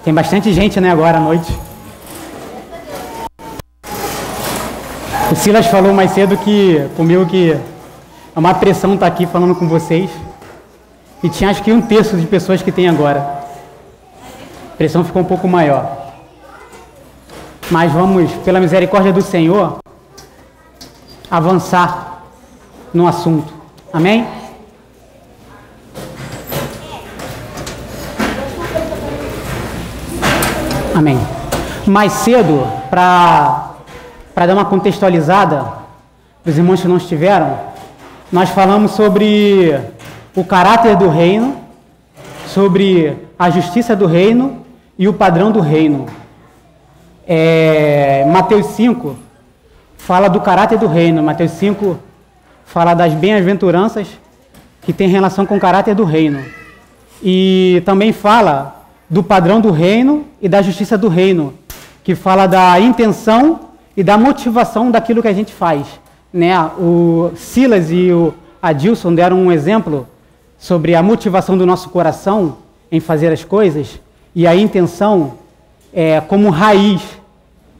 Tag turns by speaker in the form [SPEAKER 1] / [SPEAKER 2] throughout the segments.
[SPEAKER 1] Tem bastante gente, né, agora à noite. O Silas falou mais cedo comigo que é uma pressão estar aqui falando com vocês. E tinha acho que 1/3 de pessoas que tem agora. A pressão ficou um pouco maior. Mas vamos, pela misericórdia do Senhor, avançar no assunto. Amém? Amém. Mais cedo, para dar uma contextualizada, os irmãos que não estiveram, nós falamos sobre o caráter do reino, sobre a justiça do reino e o padrão do reino. Mateus 5 fala do caráter do reino. Mateus 5 fala das bem-aventuranças que tem relação com o caráter do reino. E também fala do padrão do reino e da justiça do reino, que fala da intenção e da motivação daquilo que a gente faz, né? O Silas e o Adilson deram um exemplo sobre a motivação do nosso coração em fazer as coisas e a intenção como raiz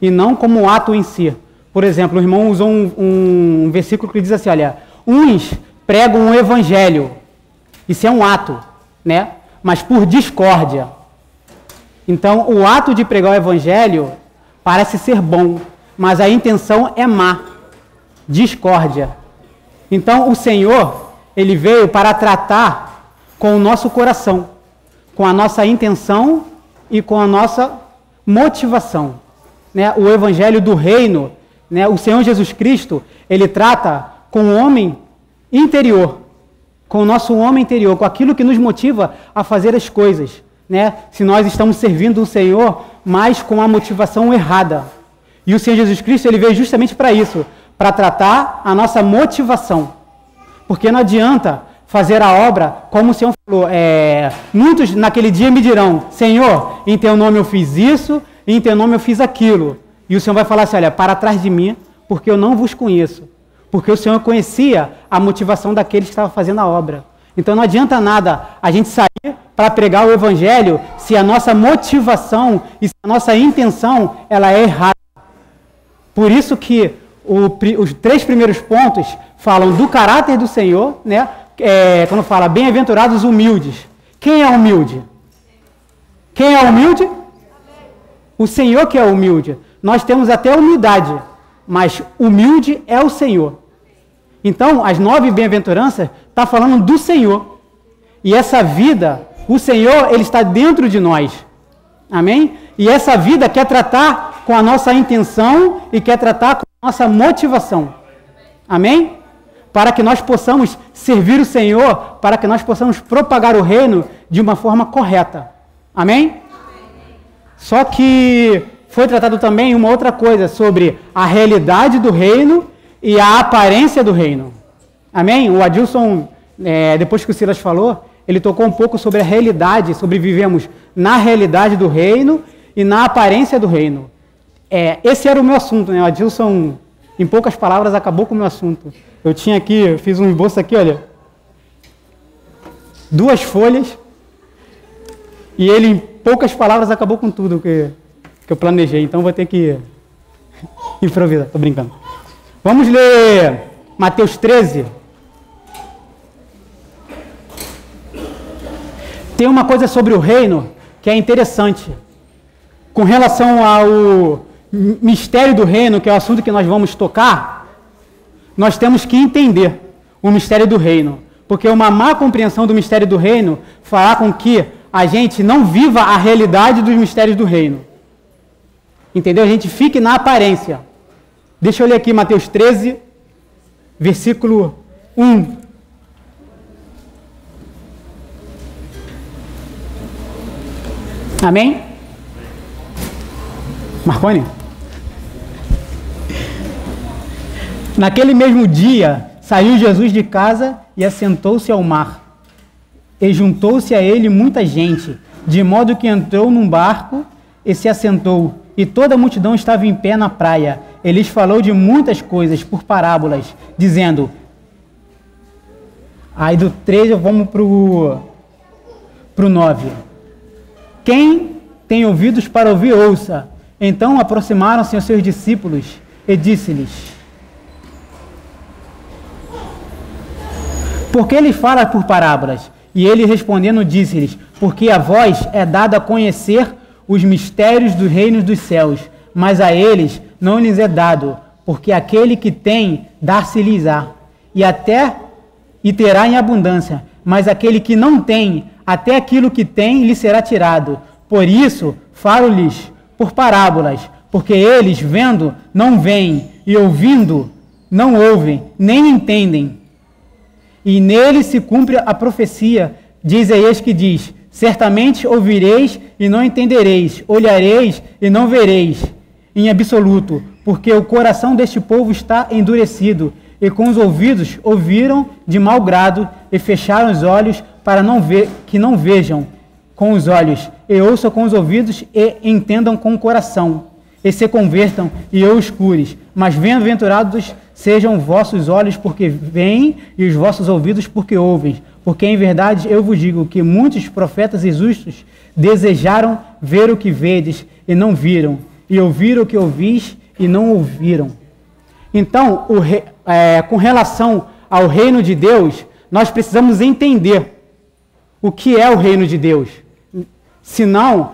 [SPEAKER 1] e não como ato em si. Por exemplo, o irmão usou um versículo que diz assim, olha, uns pregam o evangelho, isso é um ato, né? Mas por discórdia. Então, o ato de pregar o evangelho parece ser bom, mas a intenção é má, discórdia. Então, o Senhor, Ele veio para tratar com o nosso coração, com a nossa intenção e com a nossa motivação. Né? O evangelho do reino, né? O Senhor Jesus Cristo, Ele trata com o homem interior, com o nosso homem interior, com aquilo que nos motiva a fazer as coisas. Né? Se nós estamos servindo o Senhor, mas com a motivação errada. E o Senhor Jesus Cristo, Ele veio justamente para isso, para tratar a nossa motivação. Porque não adianta fazer a obra, como o Senhor falou, muitos naquele dia me dirão, Senhor, em Teu nome eu fiz isso, em Teu nome eu fiz aquilo. E o Senhor vai falar assim, olha, para trás de mim, porque eu não vos conheço. Porque o Senhor conhecia a motivação daqueles que estavam fazendo a obra. Então não adianta nada a gente sair para pregar o evangelho se a nossa motivação e se a nossa intenção ela é errada. Por isso que os 3 primeiros pontos falam do caráter do Senhor, né? Quando fala bem-aventurados humildes. Quem é humilde? Quem é humilde? O Senhor que é humilde. Nós temos até humildade, mas humilde é o Senhor. Então, as 9 bem-aventuranças está falando do Senhor. E essa vida, o Senhor, Ele está dentro de nós. Amém? E essa vida quer tratar com a nossa intenção e quer tratar com a nossa motivação. Amém? Para que nós possamos servir o Senhor, para que nós possamos propagar o reino de uma forma correta. Amém? Só que foi tratado também uma outra coisa sobre a realidade do reino e a aparência do reino. Amém? O Adilson, depois que o Silas falou, ele tocou um pouco sobre a realidade, sobre vivemos na realidade do reino e na aparência do reino. Esse era o meu assunto, né? O Adilson, em poucas palavras, acabou com o meu assunto. Eu tinha aqui, eu fiz um esboço aqui, olha, 2 folhas, e ele, em poucas palavras, acabou com tudo que eu planejei. Então, vou ter que improvisar, tô brincando. Vamos ler Mateus 13. Tem uma coisa sobre o reino que é interessante. Com relação ao mistério do reino, que é o assunto que nós vamos tocar, nós temos que entender o mistério do reino. Porque uma má compreensão do mistério do reino fará com que a gente não viva a realidade dos mistérios do reino. Entendeu? A gente fique na aparência. Deixa eu ler aqui Mateus 13, versículo 1. Amém? Marconi? Naquele mesmo dia, saiu Jesus de casa e assentou-se ao mar. E juntou-se a ele muita gente, de modo que entrou num barco e se assentou. E toda a multidão estava em pé na praia. Ele lhes falou de muitas coisas por parábolas, dizendo... Aí do 13 vamos para o 9. Quem tem ouvidos para ouvir, ouça. Então aproximaram-se os seus discípulos e disse-lhes: por que lhes fala por parábolas? E ele respondendo disse-lhes: porque a vós é dado a conhecer os mistérios dos reinos dos céus, mas a eles não lhes é dado, porque aquele que tem, dar-se-lhes-á, e terá em abundância, mas aquele que não tem, até aquilo que tem lhe será tirado. Por isso falo-lhes por parábolas, porque eles, vendo, não veem, e ouvindo, não ouvem, nem entendem. E nele se cumpre a profecia de Isaías que diz: certamente ouvireis e não entendereis, olhareis e não vereis, em absoluto, porque o coração deste povo está endurecido, e com os ouvidos ouviram de mau grado, e fecharam os olhos para não ver, que não vejam com os olhos, e ouçam com os ouvidos, e entendam com o coração, e se convertam, e eu os cure. Mas bem-aventurados sejam vossos olhos porque veem, e os vossos ouvidos porque ouvem. Porque em verdade eu vos digo que muitos profetas e justos desejaram ver o que vedes e não viram, e ouvir o que ouvis e não ouviram. Então, com relação ao reino de Deus, nós precisamos entender o que é o reino de Deus. Senão,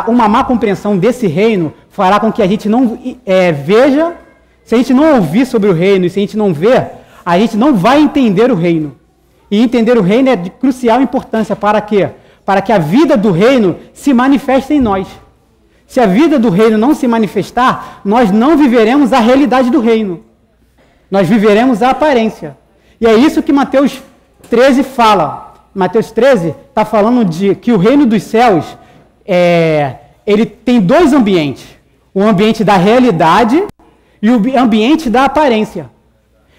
[SPEAKER 1] uma má compreensão desse reino fará com que a gente não veja. Se a gente não ouvir sobre o reino e se a gente não ver, a gente não vai entender o reino. E entender o reino é de crucial importância. Para quê? Para que a vida do reino se manifeste em nós. Se a vida do reino não se manifestar, nós não viveremos a realidade do reino. Nós viveremos a aparência. E é isso que Mateus 13 fala. Mateus 13 está falando de que o reino dos céus, ele tem dois ambientes. O ambiente da realidade e o ambiente da aparência.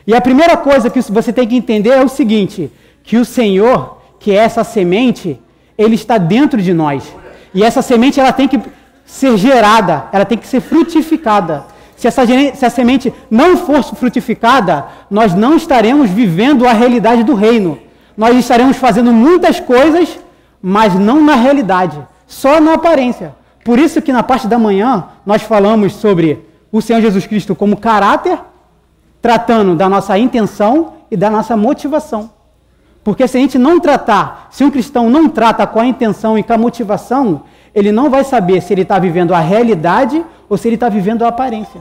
[SPEAKER 1] E a primeira coisa que você tem que entender é o seguinte, que o Senhor, que é essa semente, Ele está dentro de nós. E essa semente, ela tem que ser gerada, ela tem que ser frutificada. Se a semente não for frutificada, nós não estaremos vivendo a realidade do reino. Nós estaremos fazendo muitas coisas, mas não na realidade, só na aparência. Por isso que na parte da manhã, nós falamos sobre o Senhor Jesus Cristo como caráter, tratando da nossa intenção e da nossa motivação. Porque se a gente não tratar, se um cristão não trata com a intenção e com a motivação, ele não vai saber se ele está vivendo a realidade ou se ele está vivendo a aparência.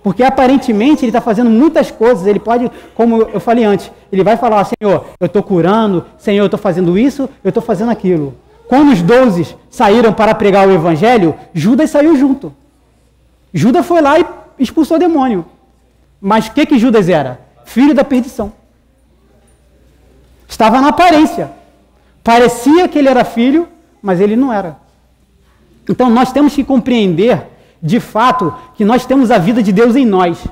[SPEAKER 1] Porque aparentemente ele está fazendo muitas coisas, ele pode, como eu falei antes, ele vai falar: Senhor, eu estou curando, Senhor, eu estou fazendo isso, eu estou fazendo aquilo. Quando os 12 saíram para pregar o evangelho, Judas saiu junto. Judas foi lá e expulsou o demônio. Mas o que Judas era? Filho da perdição. Estava na aparência. Parecia que ele era filho, mas ele não era. Então nós temos que compreender, de fato, que nós temos a vida de Deus em nós.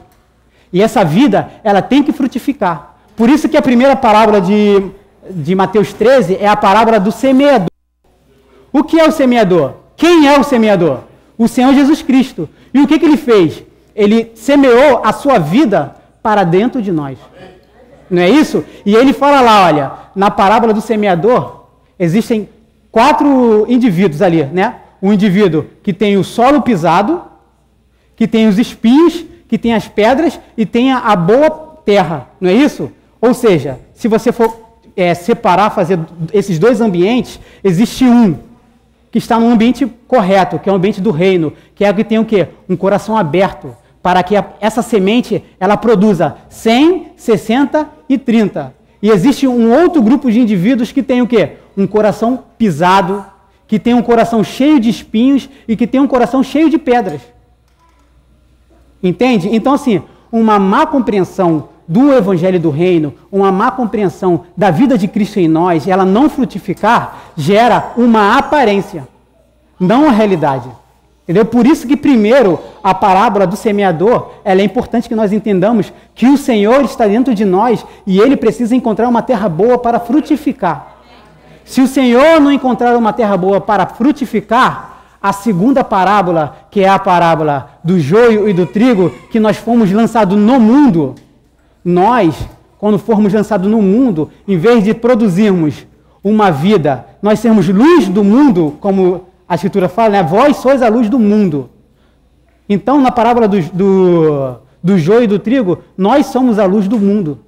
[SPEAKER 1] E essa vida, ela tem que frutificar. Por isso que a primeira parábola de Mateus 13 é a parábola do semeador. O que é o semeador? Quem é o semeador? O Senhor Jesus Cristo. E o que ele fez? Ele semeou a sua vida para dentro de nós. Não é isso? E ele fala lá, olha, na parábola do semeador, existem 4 indivíduos ali, né? O indivíduo que tem o solo pisado, que tem os espinhos, que tem as pedras e tem a boa terra, não é isso? Ou seja, se você for separar, fazer esses dois ambientes, existe um que está no ambiente correto, que é o ambiente do reino, que é o que tem o quê? Um coração aberto, para que essa semente, ela produza 100, 60 e 30. E existe um outro grupo de indivíduos que tem o quê? Um coração pisado, que tem um coração cheio de espinhos e que tem um coração cheio de pedras. Entende? Então, assim, uma má compreensão do evangelho do reino, uma má compreensão da vida de Cristo em nós, ela não frutificar, gera uma aparência, não a realidade. Entendeu? Por isso que primeiro a parábola do semeador, ela é importante que nós entendamos que o Senhor está dentro de nós e Ele precisa encontrar uma terra boa para frutificar. Se o Senhor não encontrar uma terra boa para frutificar, a segunda parábola, que é a parábola do joio e do trigo, que nós fomos lançados no mundo, nós, quando formos lançados no mundo, em vez de produzirmos uma vida, nós sermos luz do mundo, como a Escritura fala, né? Vós sois a luz do mundo. Então, na parábola do joio e do trigo, nós somos a luz do mundo.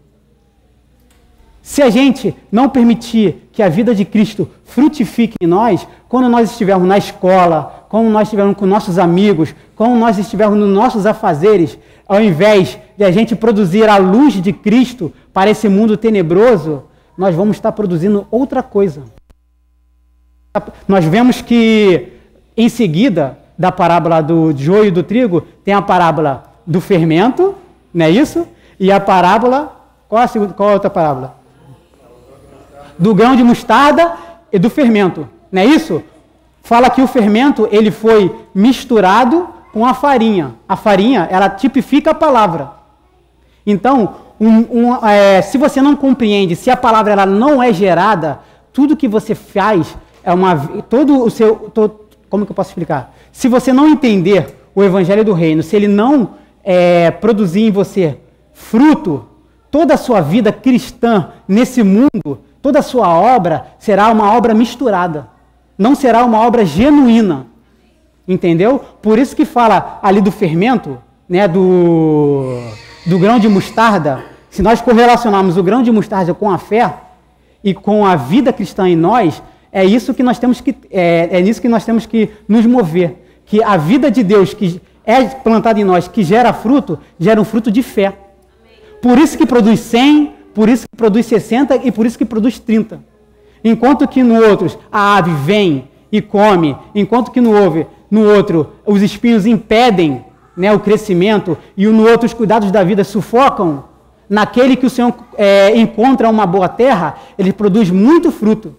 [SPEAKER 1] Se a gente não permitir que a vida de Cristo frutifique em nós, quando nós estivermos na escola, quando nós estivermos com nossos amigos, quando nós estivermos nos nossos afazeres, ao invés de a gente produzir a luz de Cristo para esse mundo tenebroso, nós vamos estar produzindo outra coisa. Nós vemos que, em seguida, da parábola do joio e do trigo, tem a parábola do fermento, não é isso? E a parábola, qual a outra parábola? Do grão de mostarda e do fermento, não é isso? Fala que o fermento, ele foi misturado com a farinha. A farinha, ela tipifica a palavra. Então, se você não compreende, se a palavra ela não é gerada, tudo que você faz é como que eu posso explicar? Se você não entender o evangelho do reino, se ele não produzir em você fruto, toda a sua vida cristã nesse mundo, toda a sua obra será uma obra misturada. Não será uma obra genuína. Entendeu? Por isso que fala ali do fermento, né, do grão de mostarda. Se nós correlacionarmos o grão de mostarda com a fé e com a vida cristã em nós, é nisso que nós temos que nos mover. Que a vida de Deus que é plantada em nós, que gera um fruto de fé. Por isso que produz 100, por isso que produz 60 e por isso que produz 30. Enquanto que no outro a ave vem e come, enquanto que no outro os espinhos impedem, né, o crescimento, e no outro os cuidados da vida sufocam, naquele que o Senhor encontra uma boa terra, ele produz muito fruto.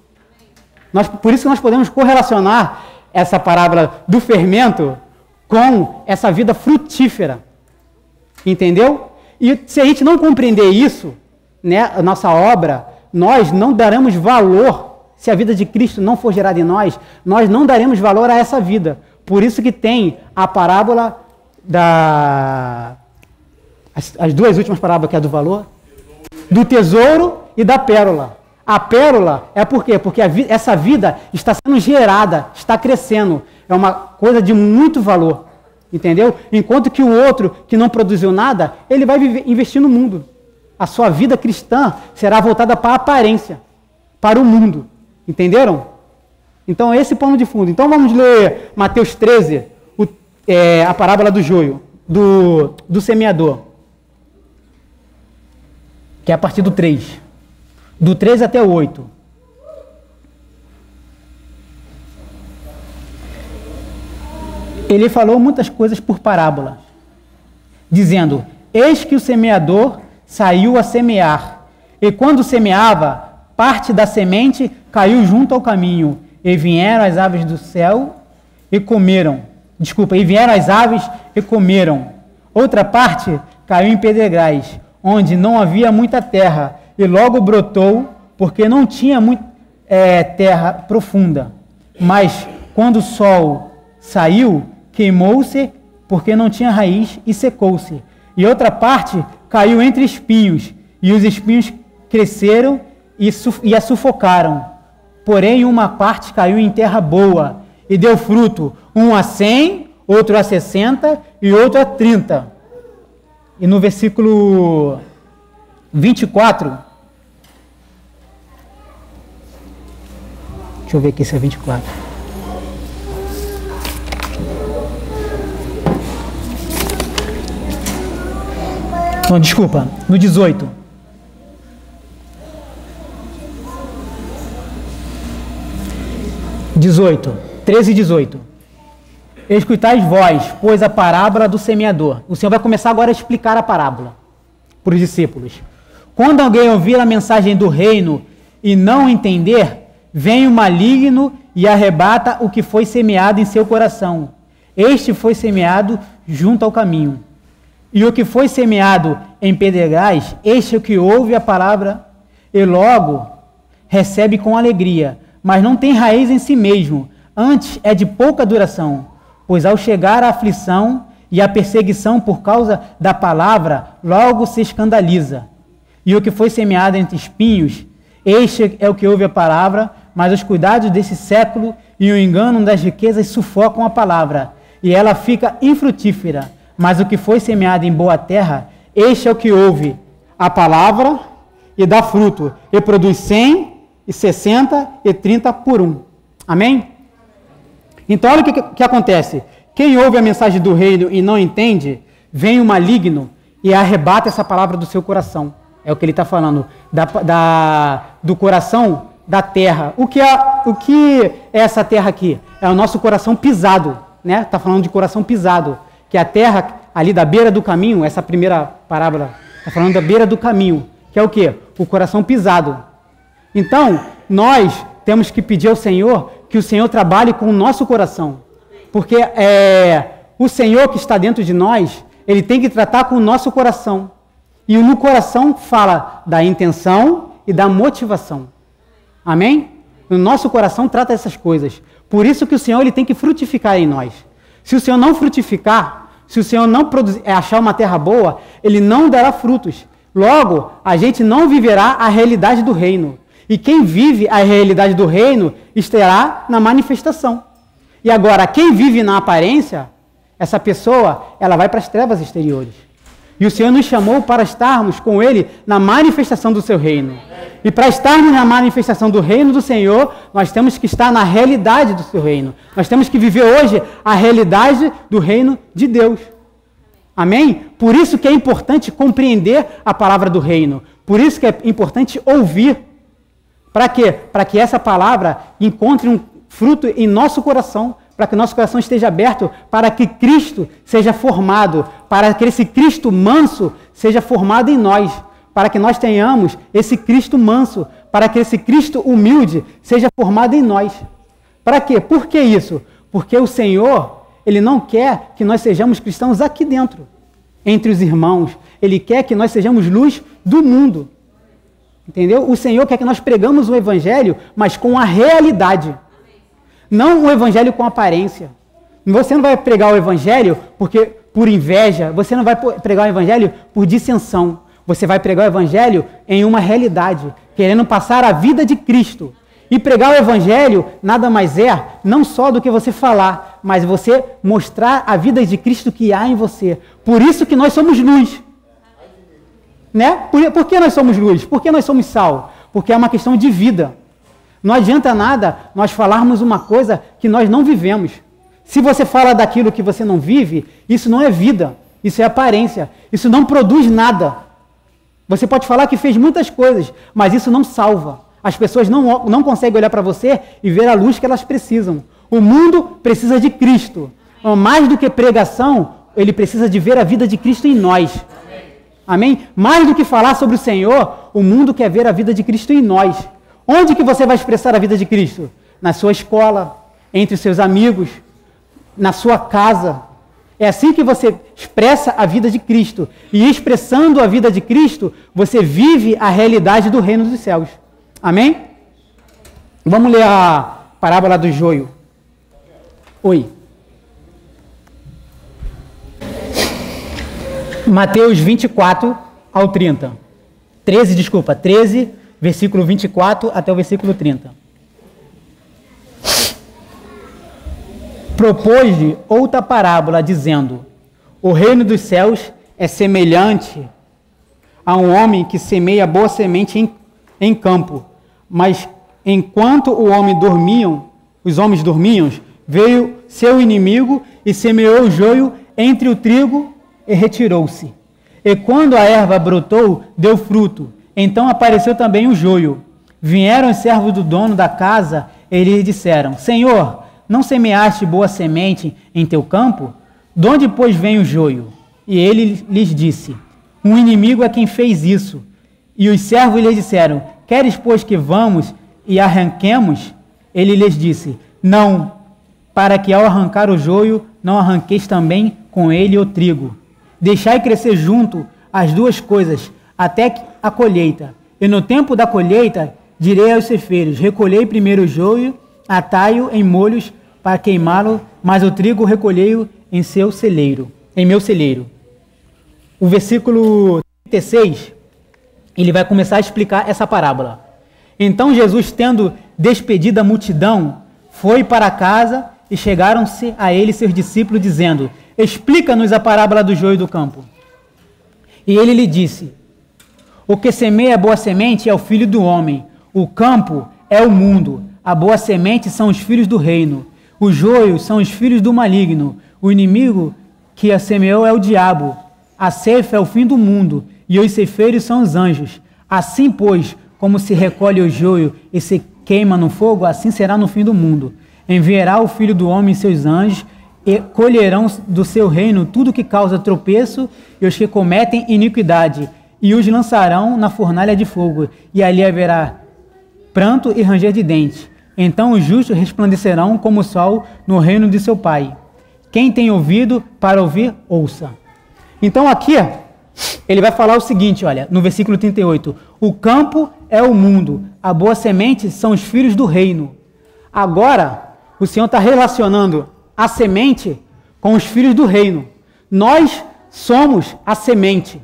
[SPEAKER 1] Por isso que nós podemos correlacionar essa parábola do fermento com essa vida frutífera. Entendeu? E se a gente não compreender isso, né, a nossa obra, nós não daremos valor, se a vida de Cristo não for gerada em nós não daremos valor a essa vida. Por isso que tem a parábola as duas últimas parábolas, que é do valor, do tesouro e da pérola. A pérola é por quê? Porque essa vida está sendo gerada, está crescendo. É uma coisa de muito valor. Entendeu? Enquanto que o outro, que não produziu nada, ele vai investir no mundo. A sua vida cristã será voltada para a aparência, para o mundo. Entenderam? Então, esse pano de fundo. Então, vamos ler Mateus 13, a parábola do joio, do semeador. Que é a partir do 3. Do 3 até o 8. Ele falou muitas coisas por parábolas, dizendo: eis que o semeador saiu a semear, e quando semeava, parte da semente caiu junto ao caminho, e vieram as aves do céu e comeram. E vieram as aves e comeram. Outra parte caiu em pedregais, onde não havia muita terra, e logo brotou, porque não tinha terra profunda. Mas quando o sol saiu, queimou-se, porque não tinha raiz, e secou-se. E outra parte caiu entre espinhos, e os espinhos cresceram e a sufocaram. Porém, uma parte caiu em terra boa, e deu fruto, um a 100, outro a 60 e outro a 30. E no versículo 24, deixa eu ver aqui se é 24. Não, desculpa, no 18. (18) 13 e 18. Escutais vós, pois, a parábola do semeador. O Senhor vai começar agora a explicar a parábola para os discípulos. Quando alguém ouvir a mensagem do reino e não entender, vem o maligno e arrebata o que foi semeado em seu coração. Este foi semeado junto ao caminho. E o que foi semeado em pedregais, este é o que ouve a palavra e logo recebe com alegria, mas não tem raiz em si mesmo, antes é de pouca duração, pois ao chegar a aflição e a perseguição por causa da palavra, logo se escandaliza. E o que foi semeado entre espinhos, este é o que ouve a palavra, mas os cuidados desse século e o engano das riquezas sufocam a palavra, e ela fica infrutífera. Mas o que foi semeado em boa terra, este é o que ouve a palavra e dá fruto, e produz 100, e 60, e 30 por um. Amém? Então, olha o que acontece. Quem ouve a mensagem do reino e não entende, vem o maligno e arrebata essa palavra do seu coração. É o que ele está falando, do coração da terra. O que é essa terra aqui? É o nosso coração pisado, né? Está falando de coração pisado, que é a terra ali da beira do caminho. Essa primeira parábola está falando da beira do caminho, que é o quê? O coração pisado. Então, nós temos que pedir ao Senhor que o Senhor trabalhe com o nosso coração, porque o Senhor que está dentro de nós, Ele tem que tratar com o nosso coração. E no coração fala da intenção e da motivação. Amém? O nosso coração trata essas coisas. Por isso que o Senhor ele tem que frutificar em nós. Se o Senhor não frutificar, se o Senhor não achar uma terra boa, Ele não dará frutos. Logo, a gente não viverá a realidade do reino. E quem vive a realidade do reino estará na manifestação. E agora, quem vive na aparência, essa pessoa, ela vai para as trevas exteriores. E o Senhor nos chamou para estarmos com Ele na manifestação do seu reino. E para estarmos na manifestação do reino do Senhor, nós temos que estar na realidade do seu reino. Nós temos que viver hoje a realidade do reino de Deus. Amém? Por isso que é importante compreender a palavra do reino. Por isso que é importante ouvir. Para quê? Para que essa palavra encontre um fruto em nosso coração, para que nosso coração esteja aberto, para que Cristo seja formado, para que esse Cristo manso seja formado em nós, para que nós tenhamos esse Cristo manso, para que esse Cristo humilde seja formado em nós. Para quê? Por que isso? Porque o Senhor, Ele não quer que nós sejamos cristãos aqui dentro, entre os irmãos. Ele quer que nós sejamos luz do mundo. Entendeu? O Senhor quer que nós pregamos o Evangelho, mas com a realidade. Não o Evangelho com aparência. Você não vai pregar o Evangelho por inveja, você não vai pregar o Evangelho por dissensão. Você vai pregar o Evangelho em uma realidade, querendo passar a vida de Cristo. E pregar o Evangelho nada mais é, não só do que você falar, mas você mostrar a vida de Cristo que há em você. Por isso que nós somos luz. Né? Por que nós somos luz? Por que nós somos sal? Porque é uma questão de vida. Não adianta nada nós falarmos uma coisa que nós não vivemos. Se você fala daquilo que você não vive, isso não é vida, isso é aparência, isso não produz nada. Você pode falar que fez muitas coisas, mas isso não salva. As pessoas não conseguem olhar para você e ver a luz que elas precisam. O mundo precisa de Cristo. Mais do que pregação, ele precisa de ver a vida de Cristo em nós. Amém? Mais do que falar sobre o Senhor, o mundo quer ver a vida de Cristo em nós. Onde que você vai expressar a vida de Cristo? Na sua escola, entre os seus amigos, na sua casa. É assim que você expressa a vida de Cristo. E expressando a vida de Cristo, você vive a realidade do reino dos céus. Amém? Vamos ler a parábola do joio. Oi. Mateus 24 ao 30. 13, versículo 24 até o versículo 30. Propôs-lhe outra parábola, dizendo: o reino dos céus é semelhante a um homem que semeia boa semente em campo. Mas enquanto os homens dormiam, veio seu inimigo e semeou o joio entre o trigo e retirou-se. E quando a erva brotou, deu fruto. Então apareceu também o joio. Vieram os servos do dono da casa e lhe disseram: Senhor, não semeaste boa semente em teu campo? De onde, pois, vem o joio? E ele lhes disse: um inimigo é quem fez isso. E os servos lhe disseram: queres, pois, que vamos e arranquemos? Ele lhes disse: não, para que ao arrancar o joio, não arranqueis também com ele o trigo. Deixai crescer junto as duas coisas, até a colheita. E no tempo da colheita, direi aos ceifeiros: recolhei primeiro o joio, atai-o em molhos para queimá-lo, mas o trigo recolhei-o em meu celeiro. O versículo 36, ele vai começar a explicar essa parábola. Então Jesus, tendo despedido a multidão, foi para casa e chegaram-se a ele seus discípulos, dizendo: explica-nos a parábola do joio e do campo. E ele lhe disse: o que semeia a boa semente é o filho do homem, o campo é o mundo, a boa semente são os filhos do reino, os joios são os filhos do maligno, o inimigo que a semeou é o diabo, a ceifa é o fim do mundo, e os ceifeiros são os anjos. Assim, pois, como se recolhe o joio e se queima no fogo, assim será no fim do mundo. Enviará o Filho do Homem e seus anjos, e colherão do seu reino tudo que causa tropeço e os que cometem iniquidade, e os lançarão na fornalha de fogo, e ali haverá pranto e ranger de dentes. Então os justos resplandecerão como o sol no reino de seu Pai. Quem tem ouvido para ouvir, ouça. Então aqui, ele vai falar o seguinte, olha, no versículo 38, o campo é o mundo, a boa semente são os filhos do reino. Agora, o Senhor está relacionando a semente com os filhos do reino. Nós somos a semente.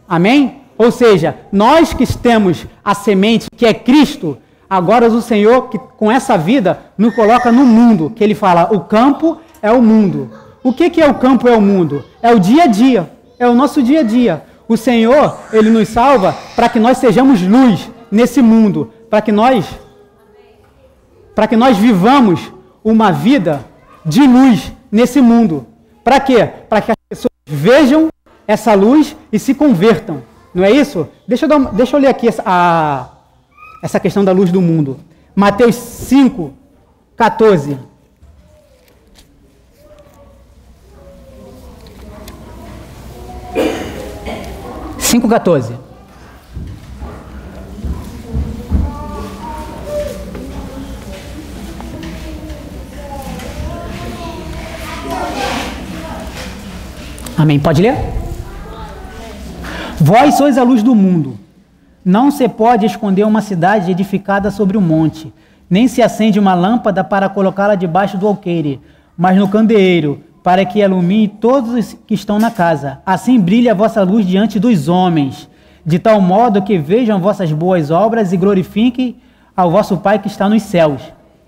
[SPEAKER 1] Amém? Ou seja, nós que temos a semente, que é Cristo, agora o Senhor, que com essa vida, nos coloca no mundo, que ele fala, o campo é o mundo. O que é o campo é o mundo? É o dia a dia, é o nosso dia a dia. O Senhor, ele nos salva para que nós sejamos luz nesse mundo, para que nós vivamos uma vida de luz nesse mundo. Para quê? Para que as pessoas vejam essa luz e se convertam. Não é isso? Deixa eu ler aqui essa questão da luz do mundo. Mateus 5, 14. Amém. Pode ler? Vós sois a luz do mundo. Não se pode esconder uma cidade edificada sobre um monte, nem se acende uma lâmpada para colocá-la debaixo do alqueire, mas no candeeiro, para que ilumine todos os que estão na casa. Assim brilha a vossa luz diante dos homens, de tal modo que vejam vossas boas obras e glorifiquem ao vosso Pai que está nos céus.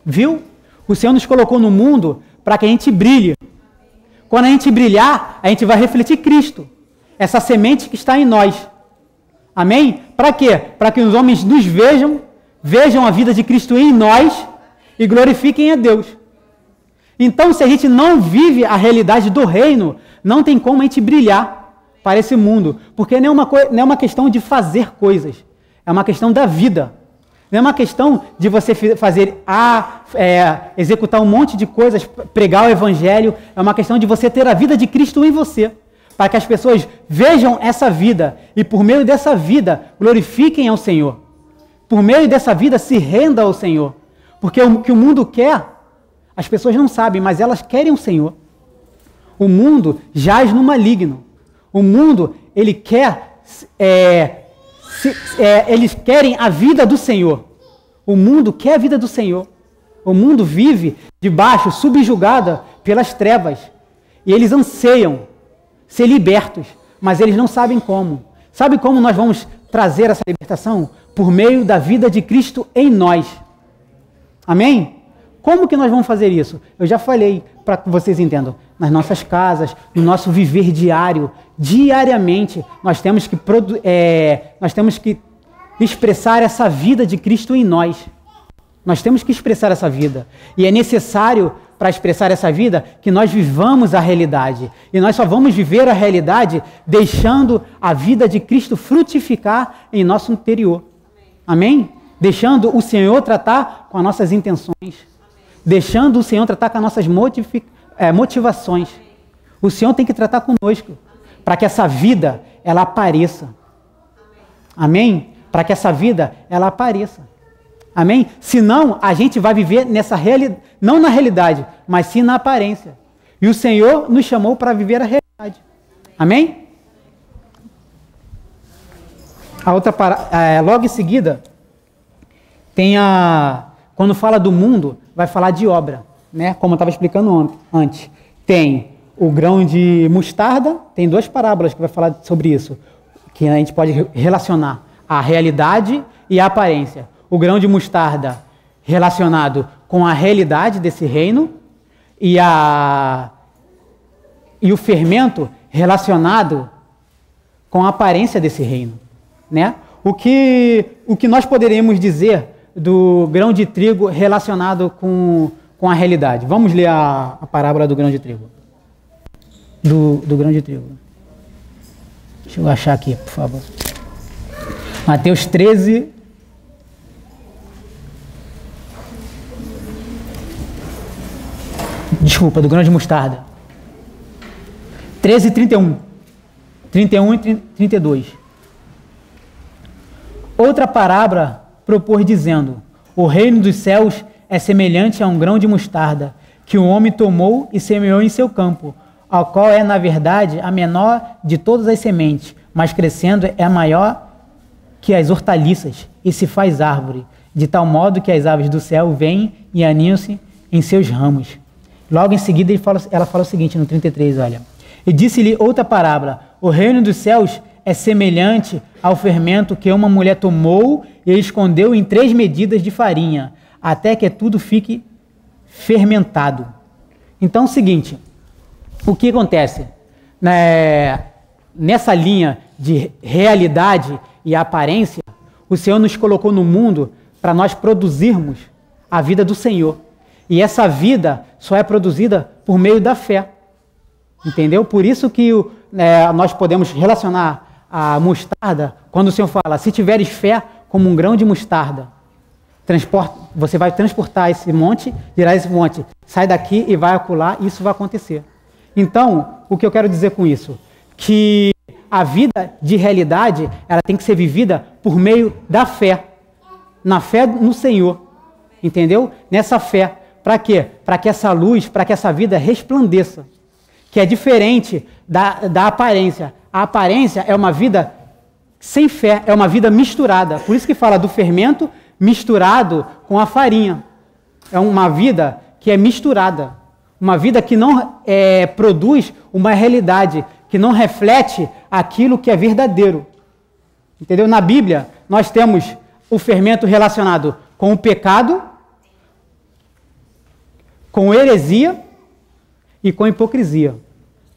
[SPEAKER 1] Viu? O Senhor nos colocou no mundo para que a gente brilhe. Quando a gente brilhar, a gente vai refletir Cristo, essa semente que está em nós. Amém? Para quê? Para que os homens nos vejam a vida de Cristo em nós e glorifiquem a Deus. Então, se a gente não vive a realidade do reino, não tem como a gente brilhar para esse mundo, porque não é uma questão de fazer coisas, é uma questão da vida. Não é uma questão de você executar um monte de coisas, pregar o evangelho, é uma questão de você ter a vida de Cristo em você, para que as pessoas vejam essa vida e por meio dessa vida glorifiquem ao Senhor. Por meio dessa vida se renda ao Senhor. Porque o que o mundo quer, as pessoas não sabem, mas elas querem o Senhor. O mundo jaz no maligno. O mundo, ele quer, eles querem a vida do Senhor. O mundo quer a vida do Senhor. O mundo vive debaixo, subjugada pelas trevas. E eles anseiam ser libertos, mas eles não sabem como. Sabe como nós vamos trazer essa libertação? Por meio da vida de Cristo em nós. Amém? Como que nós vamos fazer isso? Eu já falei para que vocês entendam. Nas nossas casas, no nosso viver diário, diariamente, nós temos que expressar essa vida de Cristo em nós. Nós temos que expressar essa vida. E é necessário, para expressar essa vida, que nós vivamos a realidade. E nós só vamos viver a realidade deixando a vida de Cristo frutificar em nosso interior. Amém? Deixando o Senhor tratar com as nossas intenções. Deixando o Senhor tratar com as nossas motivações. O Senhor tem que tratar conosco, para que essa vida, ela apareça. Amém? Para que essa vida, ela apareça. Amém? Senão, a gente vai viver nessa realidade, não na realidade, mas sim na aparência. E o Senhor nos chamou para viver a realidade. Amém? A outra logo em seguida, tem quando fala do mundo, vai falar de obra, né? Como eu estava explicando antes. Tem o grão de mostarda, tem duas parábolas que vai falar sobre isso, que a gente pode relacionar a realidade e a aparência. O grão de mostarda relacionado com a realidade desse reino e o fermento relacionado com a aparência desse reino, né? O que nós poderíamos dizer do grão de trigo relacionado com a realidade? Vamos ler a parábola do grão de trigo. Do grão de trigo. Deixa eu achar aqui, por favor. Mateus 13. Desculpa, do grão de mostarda. 13, 31. 31 e 32. Outra parábola propôs dizendo: o reino dos céus é semelhante a um grão de mostarda, que o homem tomou e semeou em seu campo, ao qual é, na verdade, a menor de todas as sementes, mas crescendo é maior que as hortaliças, e se faz árvore, de tal modo que as aves do céu vêm e aninham-se em seus ramos. Logo em seguida ela fala o seguinte, no 33, olha. E disse-lhe outra parábola: o reino dos céus é semelhante ao fermento que uma mulher tomou e escondeu em 3 medidas de farinha, até que tudo fique fermentado. Então é o seguinte, o que acontece? Nessa linha de realidade e aparência, o Senhor nos colocou no mundo para nós produzirmos a vida do Senhor. E essa vida só é produzida por meio da fé. Entendeu? Por isso que nós podemos relacionar a mostarda, quando o Senhor fala, se tiveres fé como um grão de mostarda, você vai transportar esse monte, dirá esse monte, sai daqui e vai acolá, isso vai acontecer. Então, o que eu quero dizer com isso? Que a vida de realidade, ela tem que ser vivida por meio da fé, na fé no Senhor, entendeu? Nessa fé, para quê? Para que essa luz, para que essa vida resplandeça, que é diferente da aparência. A aparência é uma vida sem fé, é uma vida misturada. Por isso que fala do fermento misturado com a farinha. É uma vida que é misturada. Uma vida que não produz uma realidade, que não reflete aquilo que é verdadeiro. Entendeu? Na Bíblia, nós temos o fermento relacionado com o pecado, com heresia e com hipocrisia.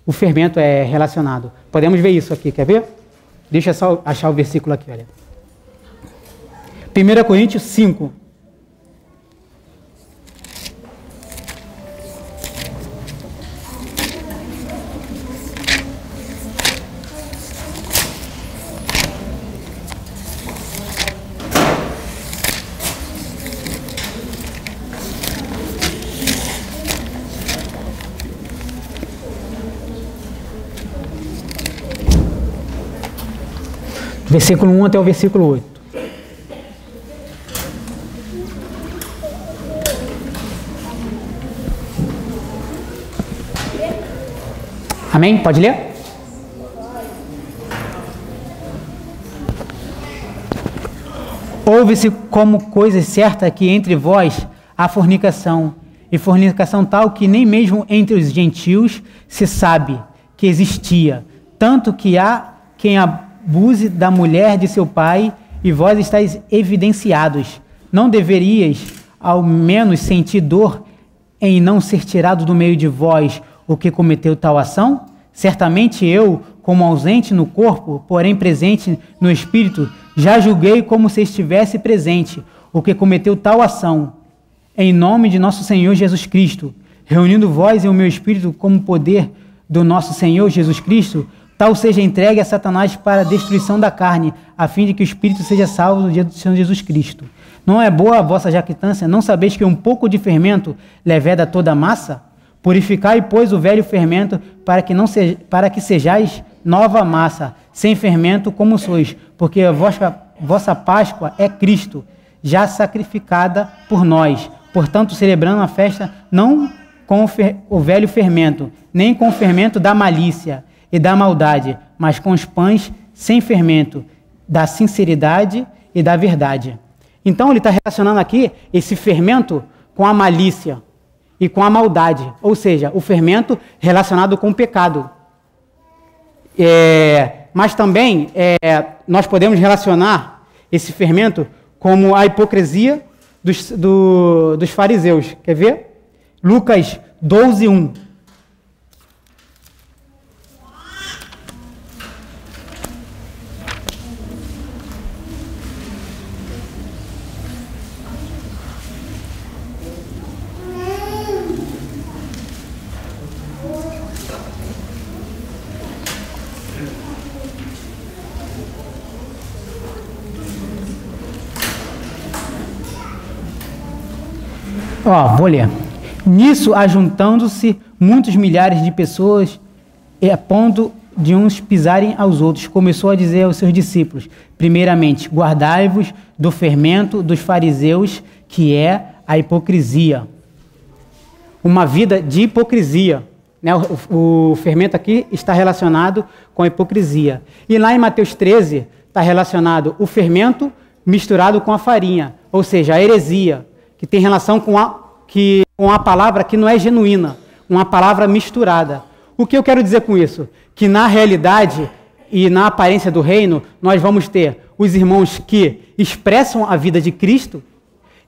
[SPEAKER 1] O fermento é relacionado. Podemos ver isso aqui, quer ver? Deixa eu só achar o versículo aqui, olha. 1 Coríntios 5. Versículo 1 até o versículo 8. Amém? Pode ler? Ouve-se como coisa certa que entre vós há fornicação, e fornicação tal que nem mesmo entre os gentios se sabe que existia, tanto que há quem abuse da mulher de seu pai, e vós estáis evidenciados. Não deverias, ao menos, sentir dor em não ser tirado do meio de vós o que cometeu tal ação? Certamente eu, como ausente no corpo, porém presente no espírito, já julguei como se estivesse presente o que cometeu tal ação. Em nome de nosso Senhor Jesus Cristo, reunindo vós e o meu espírito como poder do nosso Senhor Jesus Cristo, tal seja entregue a Satanás para a destruição da carne, a fim de que o espírito seja salvo no dia do Senhor Jesus Cristo. Não é boa a vossa jactância? Não sabeis que um pouco de fermento leveda toda a massa? Purificai, pois, o velho fermento, para que sejais nova massa, sem fermento como sois, porque a vossa Páscoa é Cristo, já sacrificada por nós. Portanto, celebrando a festa não com o velho fermento, nem com o fermento da malícia e da maldade, mas com os pães sem fermento, da sinceridade e da verdade. Então ele está relacionando aqui esse fermento com a malícia e com a maldade, ou seja, o fermento relacionado com o pecado. Mas também nós podemos relacionar esse fermento como a hipocrisia, dos fariseus. Quer ver? Lucas 12, 1. Vou ler. Nisso, ajuntando-se muitos milhares de pessoas, e a ponto de uns pisarem aos outros, começou a dizer aos seus discípulos: primeiramente, guardai-vos do fermento dos fariseus, que é a hipocrisia. Uma vida de hipocrisia. Né? O fermento aqui está relacionado com a hipocrisia. E lá em Mateus 13, está relacionado o fermento misturado com a farinha, ou seja, a heresia, que tem relação com a palavra que não é genuína, uma palavra misturada. O que eu quero dizer com isso? Que na realidade e na aparência do reino, nós vamos ter os irmãos que expressam a vida de Cristo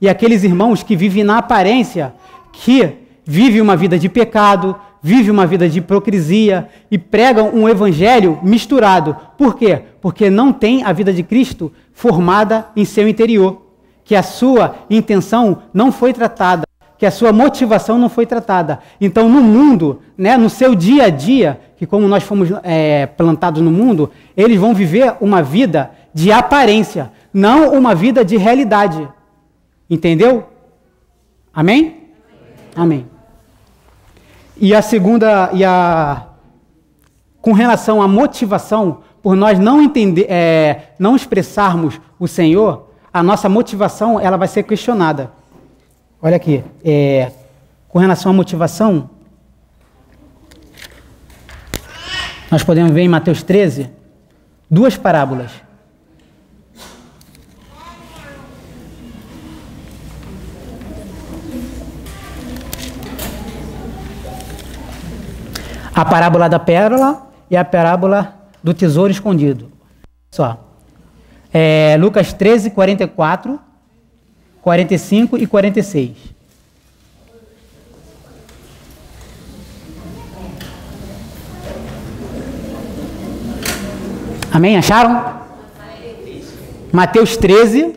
[SPEAKER 1] e aqueles irmãos que vivem na aparência, que vivem uma vida de pecado, vivem uma vida de hipocrisia e pregam um evangelho misturado. Por quê? Porque não tem a vida de Cristo formada em seu interior, que a sua intenção não foi tratada, que a sua motivação não foi tratada. Então, no mundo, né, no seu dia a dia, que como nós fomos plantados no mundo, eles vão viver uma vida de aparência, não uma vida de realidade. Entendeu? Amém? Amém. E a segunda, com relação à motivação, por nós não não expressarmos o Senhor, a nossa motivação ela vai ser questionada. Olha aqui, com relação à motivação, nós podemos ver em Mateus 13 duas parábolas. A parábola da pérola e a parábola do tesouro escondido. Só. Lucas 13, 44, 45 e 46. Amém? Acharam? Mateus 13.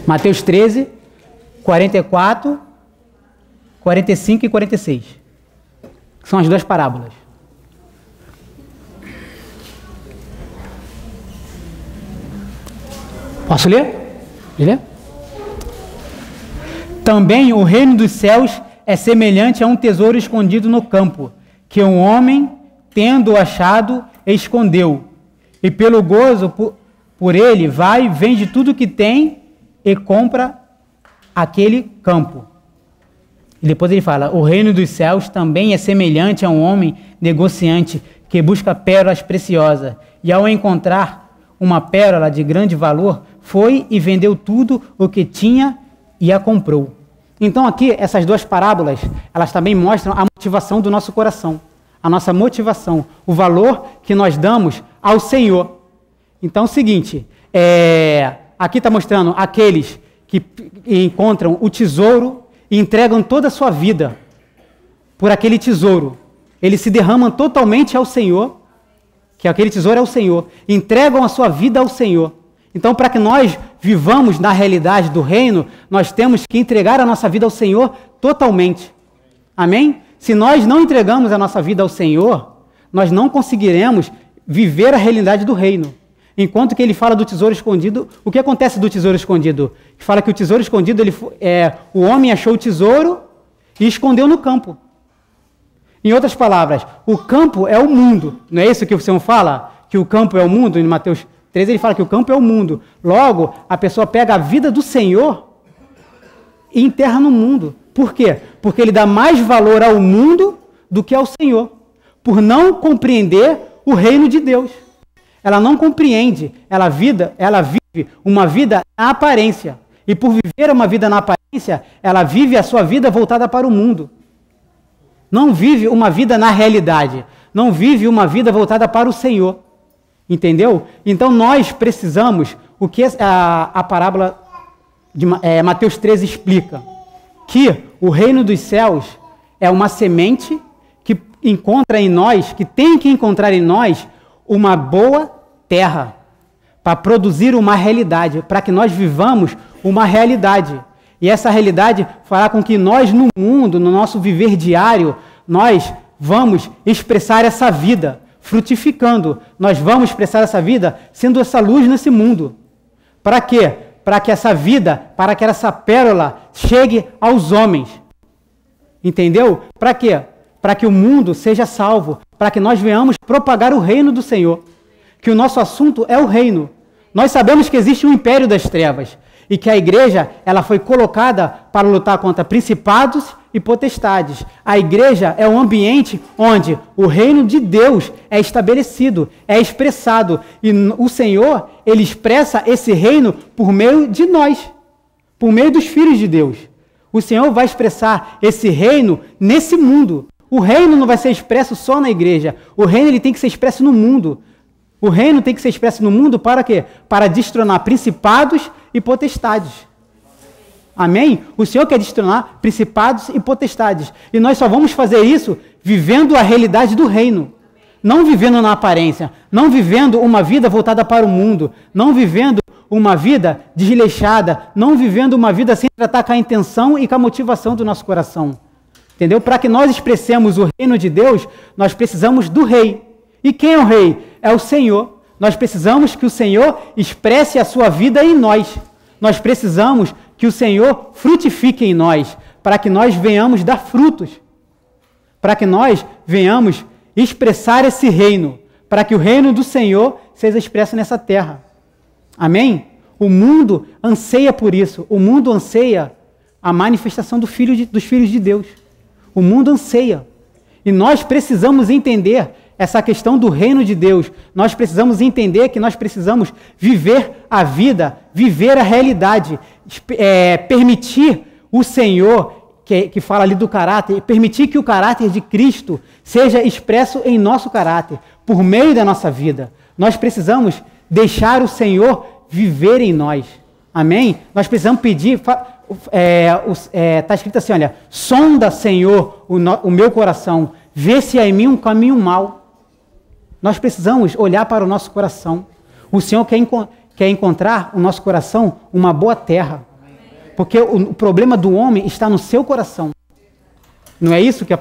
[SPEAKER 1] Mateus 13, 44, 45 e 46. São as duas parábolas. Posso ler? Ler? Também o reino dos céus é semelhante a um tesouro escondido no campo, que um homem, tendo achado, escondeu. E pelo gozo por ele, vai, vende tudo que tem e compra aquele campo. E depois ele fala: o reino dos céus também é semelhante a um homem negociante que busca pérolas preciosas, e ao encontrar uma pérola de grande valor, foi e vendeu tudo o que tinha e a comprou. Então aqui, essas duas parábolas, elas também mostram a motivação do nosso coração, a nossa motivação, o valor que nós damos ao Senhor. Então é o seguinte, aqui está mostrando aqueles que encontram o tesouro e entregam toda a sua vida por aquele tesouro. Eles se derramam totalmente ao Senhor, que aquele tesouro é o Senhor, entregam a sua vida ao Senhor. Então, para que nós vivamos na realidade do reino, nós temos que entregar a nossa vida ao Senhor totalmente. Amém? Se nós não entregamos a nossa vida ao Senhor, nós não conseguiremos viver a realidade do reino. Enquanto que ele fala do tesouro escondido, o que acontece do tesouro escondido? Ele fala que o tesouro escondido, o homem achou o tesouro e escondeu no campo. Em outras palavras, o campo é o mundo. Não é isso que o Senhor fala? Que o campo é o mundo? Em Mateus 13 ele fala que o campo é o mundo. Logo, a pessoa pega a vida do Senhor e enterra no mundo. Por quê? Porque ele dá mais valor ao mundo do que ao Senhor. Por não compreender o reino de Deus. Ela não compreende, ela vive uma vida na aparência. E por viver uma vida na aparência, ela vive a sua vida voltada para o mundo. Não vive uma vida na realidade. Não vive uma vida voltada para o Senhor. Entendeu? Então nós precisamos o que a parábola de Mateus 13 explica? Que o reino dos céus é uma semente que encontra em nós, que tem que encontrar em nós uma boa terra para produzir uma realidade, para que nós vivamos uma realidade. E essa realidade fará com que nós no mundo, no nosso viver diário, nós vamos expressar essa vida, frutificando. Nós vamos expressar essa vida sendo essa luz nesse mundo. Para quê? Para que essa vida, para que essa pérola chegue aos homens. Entendeu? Para quê? Para que o mundo seja salvo, para que nós venhamos propagar o reino do Senhor. Que o nosso assunto é o reino. Nós sabemos que existe um império das trevas e que a igreja ela foi colocada para lutar contra principados e potestades. A igreja é um ambiente onde o reino de Deus é estabelecido, é expressado. E o Senhor, ele expressa esse reino por meio de nós, por meio dos filhos de Deus. O Senhor vai expressar esse reino nesse mundo. O reino não vai ser expresso só na igreja. O reino ele tem que ser expresso no mundo. O reino tem que ser expresso no mundo para quê? Para destronar principados e potestades. Amém? O Senhor quer destronar principados e potestades. E nós só vamos fazer isso vivendo a realidade do reino. Não vivendo na aparência. Não vivendo uma vida voltada para o mundo. Não vivendo uma vida desleixada. Não vivendo uma vida sem tratar com a intenção e com a motivação do nosso coração. Entendeu? Para que nós expressemos o reino de Deus, nós precisamos do rei. E quem é o rei? É o Senhor. Nós precisamos que o Senhor expresse a sua vida em nós. Nós precisamos que o Senhor frutifique em nós, para que nós venhamos dar frutos, para que nós venhamos expressar esse reino, para que o reino do Senhor seja expresso nessa terra. Amém? O mundo anseia por isso. O mundo anseia a manifestação dos filhos de Deus. O mundo anseia. E nós precisamos entender essa questão do reino de Deus. Nós precisamos entender que nós precisamos viver a vida, viver a realidade, permitir o Senhor, que fala ali do caráter, permitir que o caráter de Cristo seja expresso em nosso caráter, por meio da nossa vida. Nós precisamos deixar o Senhor viver em nós. Amém? Nós precisamos pedir, está escrito assim, olha, sonda, Senhor, o meu coração, vê se há em mim um caminho mau. Nós precisamos olhar para o nosso coração. O Senhor quer encontrar no nosso coração uma boa terra. Porque o problema do homem está no seu coração. Não é isso que os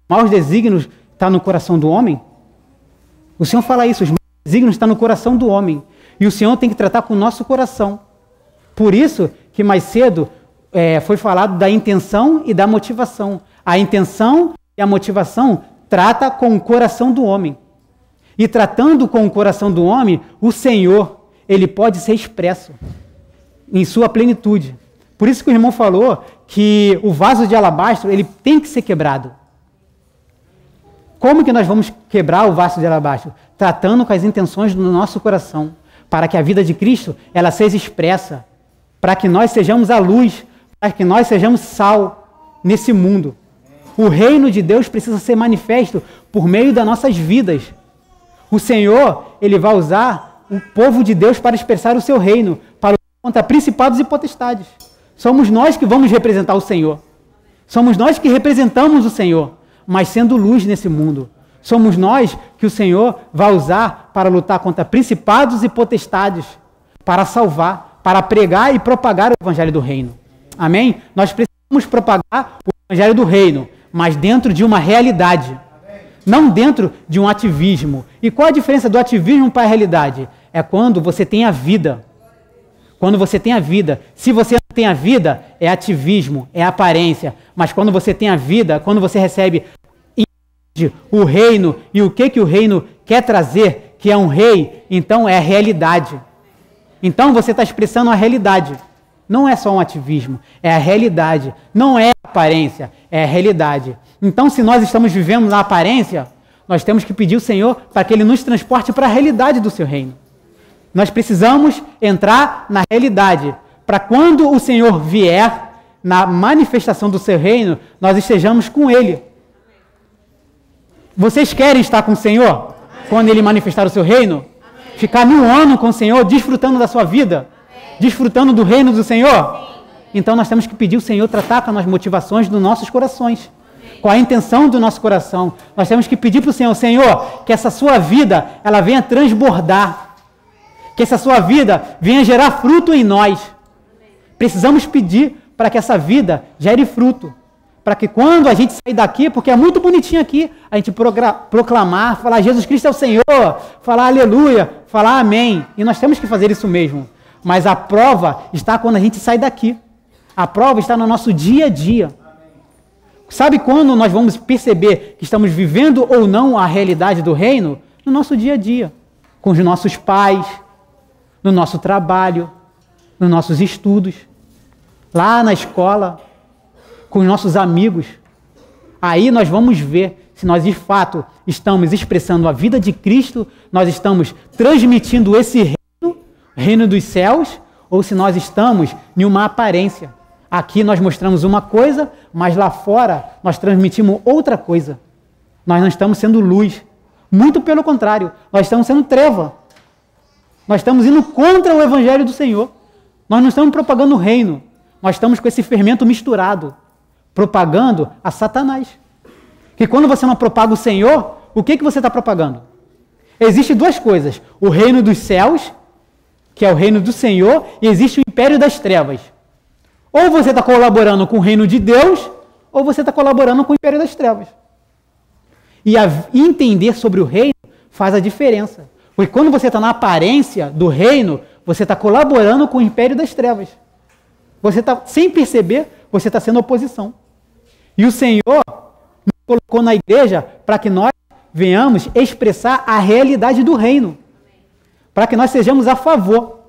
[SPEAKER 1] maus desígnios estão no coração do homem? O Senhor fala isso, os maus desígnios estão no coração do homem. E o Senhor tem que tratar com o nosso coração. Por isso que mais cedo foi falado da intenção e da motivação. A intenção e a motivação trata com o coração do homem. E tratando com o coração do homem, o Senhor, ele pode ser expresso em sua plenitude. Por isso que o irmão falou que o vaso de alabastro, ele tem que ser quebrado. Como que nós vamos quebrar o vaso de alabastro? Tratando com as intenções do nosso coração, para que a vida de Cristo, ela seja expressa, para que nós sejamos a luz, para que nós sejamos sal nesse mundo. O reino de Deus precisa ser manifesto por meio das nossas vidas. O Senhor, ele vai usar o povo de Deus para expressar o seu reino, para lutar contra principados e potestades. Somos nós que vamos representar o Senhor. Somos nós que representamos o Senhor, mas sendo luz nesse mundo. Somos nós que o Senhor vai usar para lutar contra principados e potestades, para salvar, para pregar e propagar o evangelho do reino. Amém? Nós precisamos propagar o evangelho do reino, mas dentro de uma realidade. Não dentro de um ativismo. E qual a diferença do ativismo para a realidade? É quando você tem a vida. Quando você tem a vida. Se você não tem a vida, é ativismo, é aparência. Mas quando você tem a vida, quando você recebe o reino e o que o reino quer trazer, que é um rei, então é a realidade. Então você está expressando a realidade. Não é só um ativismo, é a realidade. Não é a aparência, é a realidade. Então, se nós estamos vivendo na aparência, nós temos que pedir ao Senhor para que Ele nos transporte para a realidade do seu reino. Nós precisamos entrar na realidade, para quando o Senhor vier, na manifestação do seu reino, nós estejamos com Ele. Vocês querem estar com o Senhor? Quando Ele manifestar o seu reino? Ficar 1000 anos com o Senhor, desfrutando da sua vida? Desfrutando do reino do Senhor? Então nós temos que pedir o Senhor tratar com as motivações dos nossos corações. Qual a intenção do nosso coração? Nós temos que pedir para o Senhor, Senhor, que essa sua vida, ela venha transbordar. Que essa sua vida venha gerar fruto em nós. Precisamos pedir para que essa vida gere fruto. Para que quando a gente sair daqui, porque é muito bonitinho aqui, a gente proclamar, falar Jesus Cristo é o Senhor, falar aleluia, falar amém. E nós temos que fazer isso mesmo. Mas a prova está quando a gente sai daqui. A prova está no nosso dia a dia. Sabe quando nós vamos perceber que estamos vivendo ou não a realidade do reino? No nosso dia a dia. Com os nossos pais, no nosso trabalho, nos nossos estudos, lá na escola, com os nossos amigos. Aí nós vamos ver se nós de fato estamos expressando a vida de Cristo, nós estamos transmitindo esse reino dos céus, ou se nós estamos em uma aparência. Aqui nós mostramos uma coisa, mas lá fora nós transmitimos outra coisa. Nós não estamos sendo luz. Muito pelo contrário, nós estamos sendo treva. Nós estamos indo contra o evangelho do Senhor. Nós não estamos propagando o reino. Nós estamos com esse fermento misturado, propagando a Satanás. Que quando você não propaga o Senhor, o que você está propagando? Existem duas coisas. O reino dos céus, que é o reino do Senhor, e existe o império das trevas. Ou você está colaborando com o reino de Deus, ou você está colaborando com o império das trevas. E entender sobre o reino faz a diferença. Porque quando você está na aparência do reino, você está colaborando com o império das trevas. Você está, sem perceber, você está sendo oposição. E o Senhor nos colocou na igreja para que nós venhamos expressar a realidade do reino. Para que nós sejamos a favor.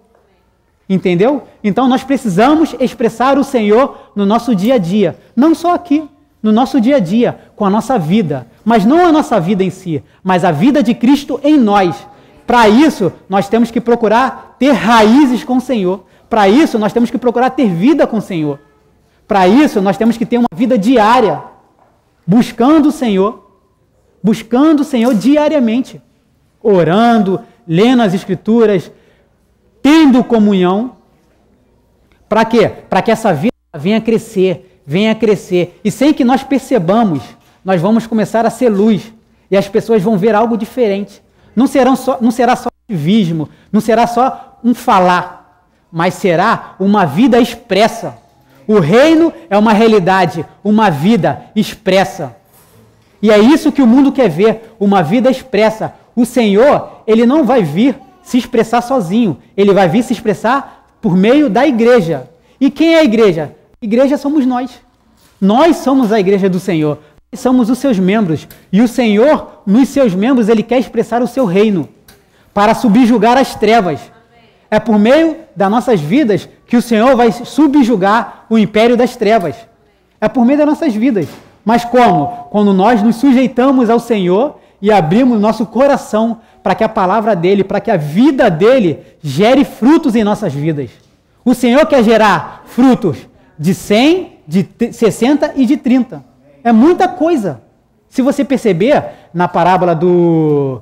[SPEAKER 1] Entendeu? Então nós precisamos expressar o Senhor no nosso dia a dia. Não só aqui, no nosso dia a dia, com a nossa vida. Mas não a nossa vida em si, mas a vida de Cristo em nós. Para isso, nós temos que procurar ter raízes com o Senhor. Para isso, nós temos que procurar ter vida com o Senhor. Para isso, nós temos que ter uma vida diária, buscando o Senhor diariamente, orando, lendo as Escrituras, tendo comunhão. Para quê? Para que essa vida venha crescer. E sem que nós percebamos, nós vamos começar a ser luz. E as pessoas vão ver algo diferente. Não será só ativismo, não será só um falar, mas será uma vida expressa. O reino é uma realidade, uma vida expressa. E é isso que o mundo quer ver, uma vida expressa. O Senhor, Ele não vai vir se expressar sozinho, Ele vai vir se expressar por meio da igreja. E quem é a igreja? A igreja somos nós. Nós somos a igreja do Senhor. Nós somos os seus membros. E o Senhor, nos seus membros, Ele quer expressar o seu reino para subjugar as trevas. É por meio das nossas vidas que o Senhor vai subjugar o império das trevas. É por meio das nossas vidas. Mas como? Quando nós nos sujeitamos ao Senhor e abrimos nosso coração para que a palavra dEle, para que a vida dEle gere frutos em nossas vidas. O Senhor quer gerar frutos de 100, de 60 e de 30. É muita coisa. Se você perceber, na parábola do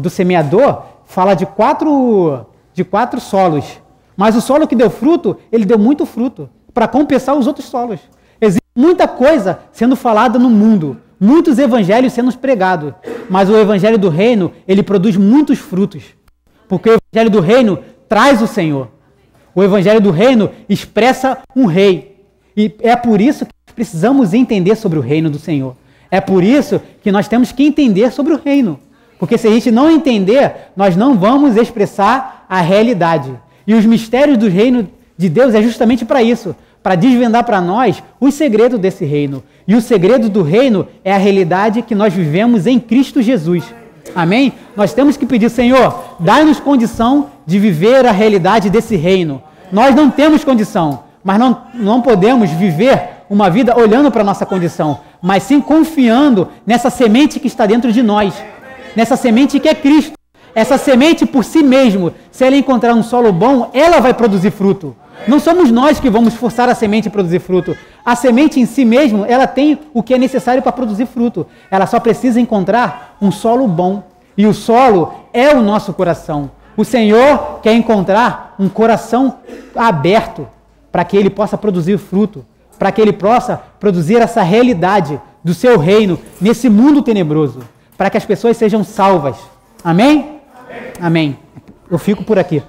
[SPEAKER 1] semeador, fala de quatro solos. Mas o solo que deu fruto, ele deu muito fruto, para compensar os outros solos. Existe muita coisa sendo falada no mundo, muitos evangelhos sendo pregados, mas o evangelho do reino, ele produz muitos frutos, porque o evangelho do reino traz o Senhor. O evangelho do reino expressa um rei. E é por isso que nós precisamos entender sobre o reino do Senhor. É por isso que nós temos que entender sobre o reino. Porque se a gente não entender, nós não vamos expressar a realidade. E os mistérios do reino de Deus é justamente para isso, para desvendar para nós os segredos desse reino. E o segredo do reino é a realidade que nós vivemos em Cristo Jesus. Amém? Nós temos que pedir, Senhor, dai-nos condição de viver a realidade desse reino. Nós não temos condição, mas não podemos viver uma vida olhando para a nossa condição, mas sim confiando nessa semente que está dentro de nós, nessa semente que é Cristo. Essa semente por si mesmo, se ela encontrar um solo bom, ela vai produzir fruto. Não somos nós que vamos forçar a semente a produzir fruto. A semente em si mesmo, ela tem o que é necessário para produzir fruto. Ela só precisa encontrar um solo bom. E o solo é o nosso coração. O Senhor quer encontrar um coração aberto para que Ele possa produzir fruto, para que Ele possa produzir essa realidade do seu reino nesse mundo tenebroso, para que as pessoas sejam salvas. Amém? Amém. Eu fico por aqui.